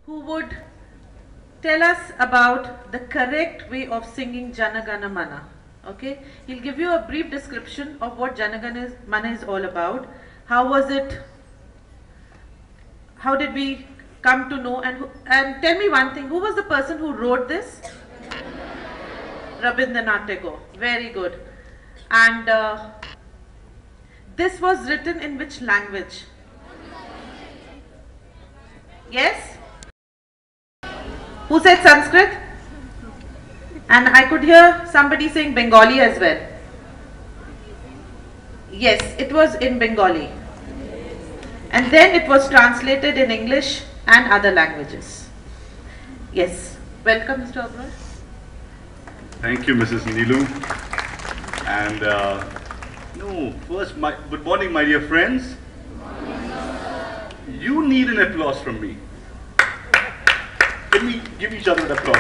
who would tell us about the correct way of singing Jana Gana Mana. Okay, he'll give you a brief description of what Jana Gana Mana is all about. How was it? How did we come to know? And tell me one thing: who was the person who wrote this? Rabindranath Tagore. Very good. And this was written in which language? Yes? Who said Sanskrit? And I could hear somebody saying Bengali as well. Yes, it was in Bengali. And then it was translated in English and other languages. Yes. Welcome, Mr. Aubrey. Thank you, Mrs. Neelu. And first, good morning, my dear friends. You need an applause from me. Can we give each other an applause?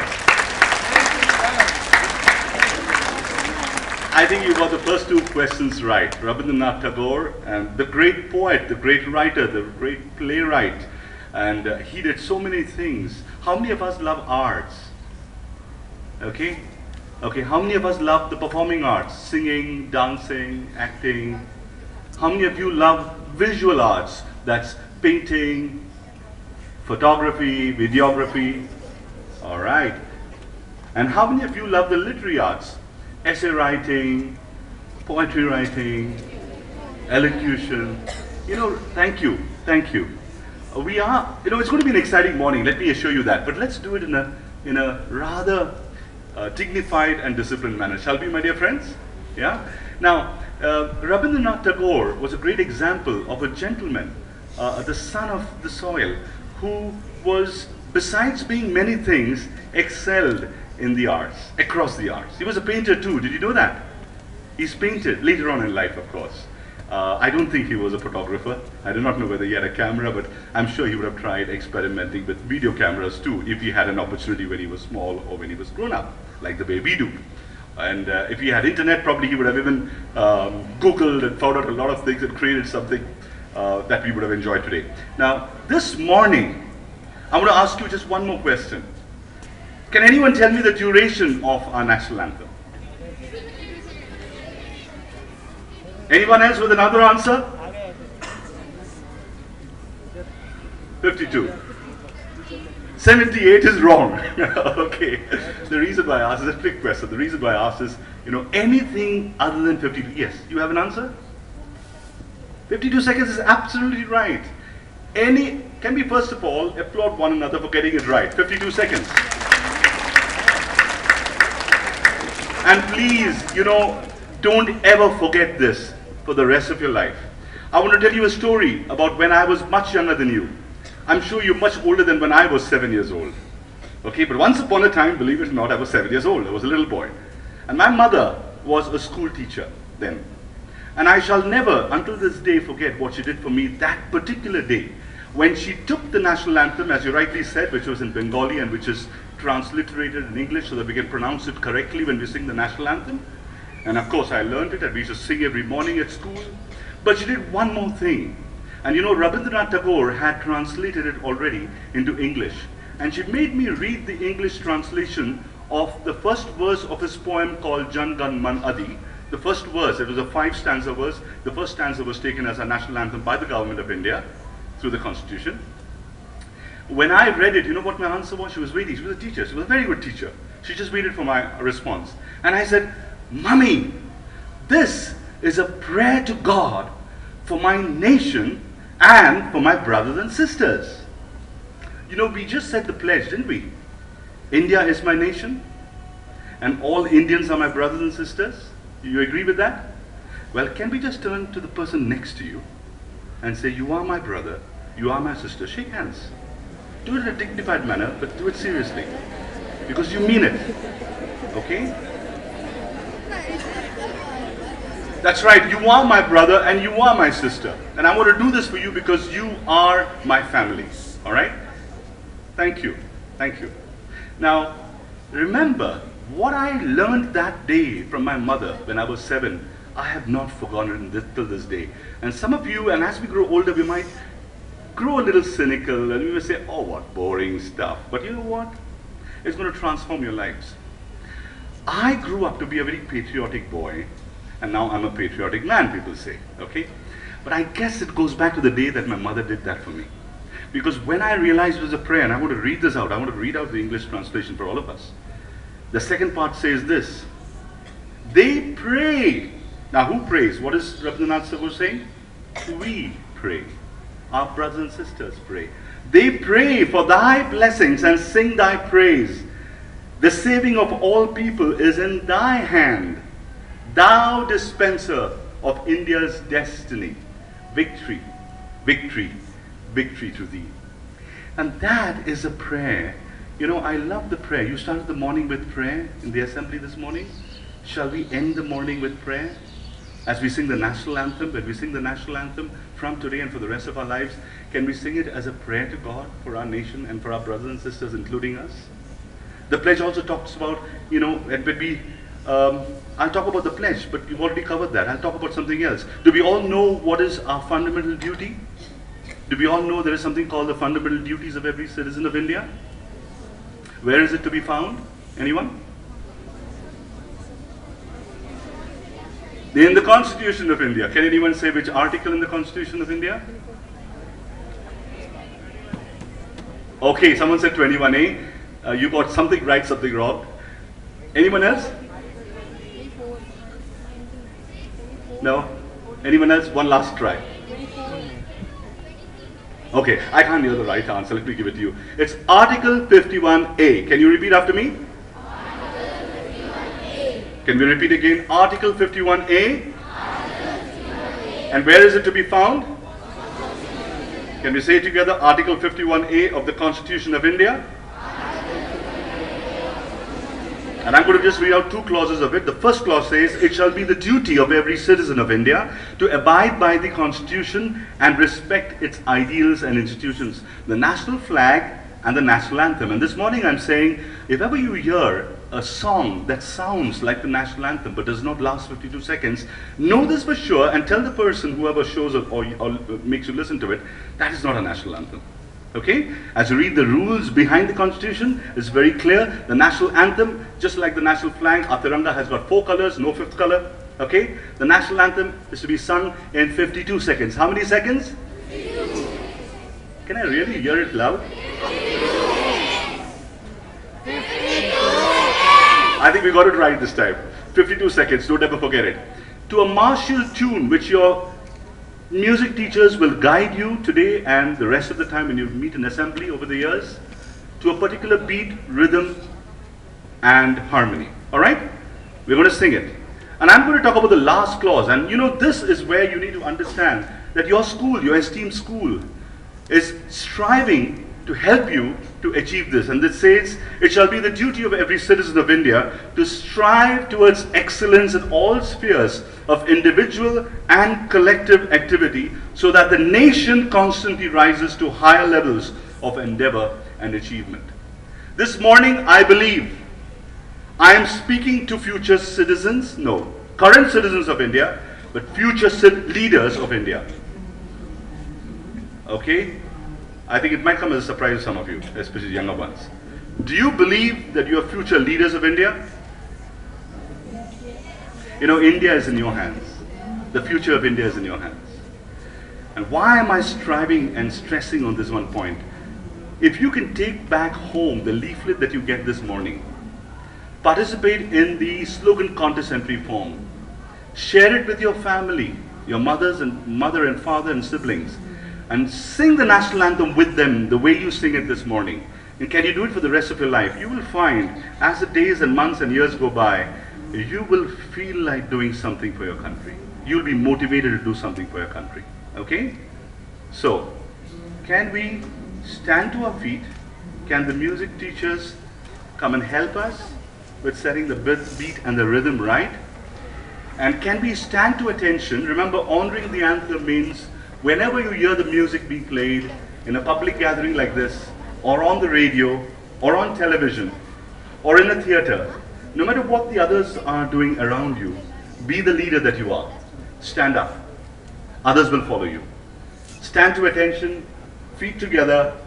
I think you got the first two questions right. Rabindranath Tagore, and the great poet, the great writer, the great playwright, and he did so many things. How many of us love arts? Okay, how many of us love the performing arts? Singing, dancing, acting. How many of you love visual arts? That's painting, photography, videography. All right. And how many of you love the literary arts? Essay writing, poetry writing, elocution. Thank you. We are, it's going to be an exciting morning, let me assure you that. But let's do it in a rather dignified and disciplined manner. Shall we, my dear friends? Yeah? Now, Rabindranath Tagore was a great example of a gentleman, the son of the soil, who was, besides being many things, excelled in the arts, across the arts. He was a painter too, did you know that? He's painted later on in life, of course. I don't think he was a photographer. I do not know whether he had a camera, but I'm sure he would have tried experimenting with video cameras too, if he had an opportunity when he was small or when he was grown up, like the way we do. And if he had internet, probably he would have even Googled and found out a lot of things and created something that we would have enjoyed today. Now, this morning, I want to ask you just one more question. Can anyone tell me the duration of our national anthem? Anyone else with another answer? 52. 78 is wrong. Okay. The reason why I asked is a trick question. The reason why I asked is, anything other than 52. Yes, you have an answer? 52 seconds is absolutely right. Can we first of all applaud one another for getting it right? 52 seconds. And please, don't ever forget this for the rest of your life. I want to tell you a story about when I was much younger than you. I'm sure you're much older than when I was 7 years old. Okay, but once upon a time, believe it or not, I was 7 years old. I was a little boy. And my mother was a school teacher then. And I shall never, until this day, forget what she did for me that particular day, when she took the national anthem, as you rightly said, which was in Bengali and which is transliterated in English so that we can pronounce it correctly when we sing the national anthem. And of course I learned it and we used to sing every morning at school. But she did one more thing. And Rabindranath Tagore had translated it already into English. And she made me read the English translation of the first verse of his poem called Jana Gana Mana. The first verse, it was a 5-stanza verse. The first stanza was taken as a national anthem by the government of India through the constitution. When I read it, you know what my answer was? She was waiting. She was a teacher. She was a very good teacher. She just waited for my response. And I said, "Mummy, this is a prayer to God for my nation and for my brothers and sisters." We just said the pledge, didn't we? India is my nation and all Indians are my brothers and sisters. You agree with that? Well, can we just turn to the person next to you and say, "You are my brother, you are my sister." Shake hands. Do it in a dignified manner, but do it seriously. Because you mean it. Okay? That's right, you are my brother and you are my sister. And I want to do this for you because you are my family. Alright? Thank you. Thank you. Now, remember, what I learned that day from my mother when I was 7, I have not forgotten it till this day. And some of you, and as we grow older, we might grow a little cynical, and you may say, oh, what boring stuff. But you know what? It's going to transform your lives. I grew up to be a very patriotic boy, and now I'm a patriotic man, people say, okay? But I guess it goes back to the day that my mother did that for me. Because when I realized it was a prayer, and I want to read this out, I want to read out the English translation for all of us. The second part says this: they pray. Now who prays? What is Rabindranath Tagore saying? We pray. Our brothers and sisters pray. They pray for thy blessings and sing thy praise. The saving of all people is in thy hand. Thou dispenser of India's destiny. Victory, victory, victory to thee. And that is a prayer. You know, I love the prayer. You started the morning with prayer in the assembly this morning. Shall we end the morning with prayer? As we sing the national anthem, when we sing the national anthem from today and for the rest of our lives, can we sing it as a prayer to God for our nation and for our brothers and sisters, including us? The pledge also talks about, you know, and when we, I'll talk about the pledge, but we've already covered that. I'll talk about something else. Do we all know what is our fundamental duty? Do we all know there is something called the fundamental duties of every citizen of India? Where is it to be found? Anyone? In the Constitution of India. Can anyone say which article in the Constitution of India? Okay, someone said 21A. You got something right, something wrong. Anyone else? No? Anyone else? One last try. Okay, I can't hear the right answer. Let me give it to you. It's Article 51A. Can you repeat after me? Article 51A. Can we repeat again? Article 51A. Article 51A. And where is it to be found? Can we say together Article 51A of the Constitution of India? And I'm going to just read out two clauses of it. The first clause says, it shall be the duty of every citizen of India to abide by the Constitution and respect its ideals and institutions, the national flag and the national anthem. And this morning I'm saying, if ever you hear a song that sounds like the national anthem but does not last 52 seconds, know this for sure and tell the person, whoever shows it or makes you listen to it, that is not a national anthem. Okay? As you read the rules behind the Constitution, it's very clear. The national anthem, just like the national flag, our Tiranga has got 4 colors, no 5th color. Okay? The national anthem is to be sung in 52 seconds. How many seconds? 52. Can I really hear it loud? 52. I think we got it right this time. 52 seconds, don't ever forget it. To a martial tune which your music teachers will guide you today and the rest of the time when you meet in assembly over the years, to a particular beat, rhythm, and harmony. Alright? We're going to sing it. And I'm going to talk about the last clause. And you know, this is where you need to understand that your school, your esteemed school, is striving to help you to achieve this. And it says, it shall be the duty of every citizen of India to strive towards excellence in all spheres of individual and collective activity so that the nation constantly rises to higher levels of endeavor and achievement. This morning, I believe I am speaking to future citizens, no, current citizens of India, but future leaders of India. Okay? I think it might come as a surprise to some of you, especially younger ones. Do you believe that you are future leaders of India? You know, India is in your hands. The future of India is in your hands. And why am I striving and stressing on this one point? If you can take back home the leaflet that you get this morning, participate in the slogan contest entry form, share it with your family, your mother and father and siblings, and sing the national anthem with them the way you sing it this morning. And can you do it for the rest of your life? You will find, as the days and months and years go by, you will feel like doing something for your country. You'll be motivated to do something for your country. Okay? So, can we stand to our feet? Can the music teachers come and help us with setting the beat and the rhythm right? And can we stand to attention? Remember, honoring the anthem means whenever you hear the music being played in a public gathering like this, or on the radio, or on television, or in a theater, no matter what the others are doing around you, be the leader that you are. Stand up. Others will follow you. Stand to attention, feet together,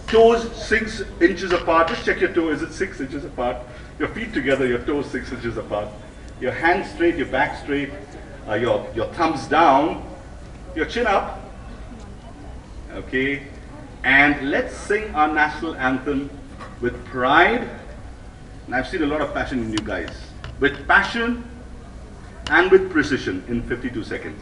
toes 6 inches apart. Just check your toe, is it 6 inches apart? Your feet together, your toes 6 inches apart. Your hands straight, your back straight, your thumbs down, your chin up. Okay, and let's sing our national anthem with pride. And I've seen a lot of passion in you guys. With passion and with precision in 52 seconds.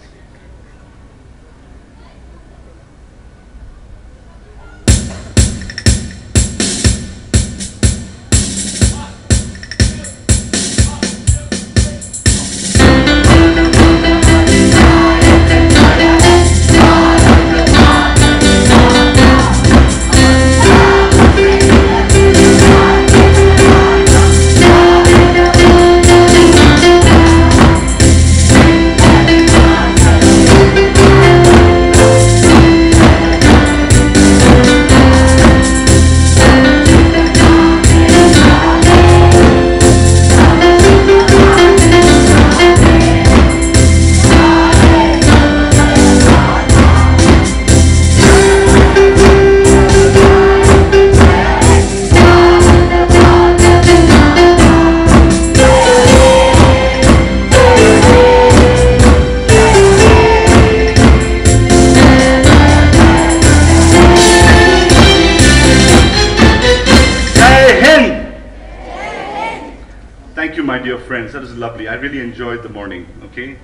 Thank you, my dear friends. That was lovely. I really enjoyed the morning, okay?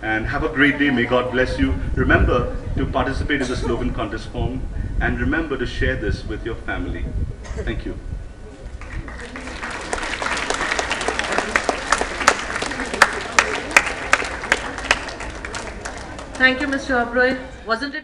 And have a great day. May God bless you. Remember to participate in the slogan contest form, and remember to share this with your family. Thank you. Thank you, Mr. Aubrey. Wasn't it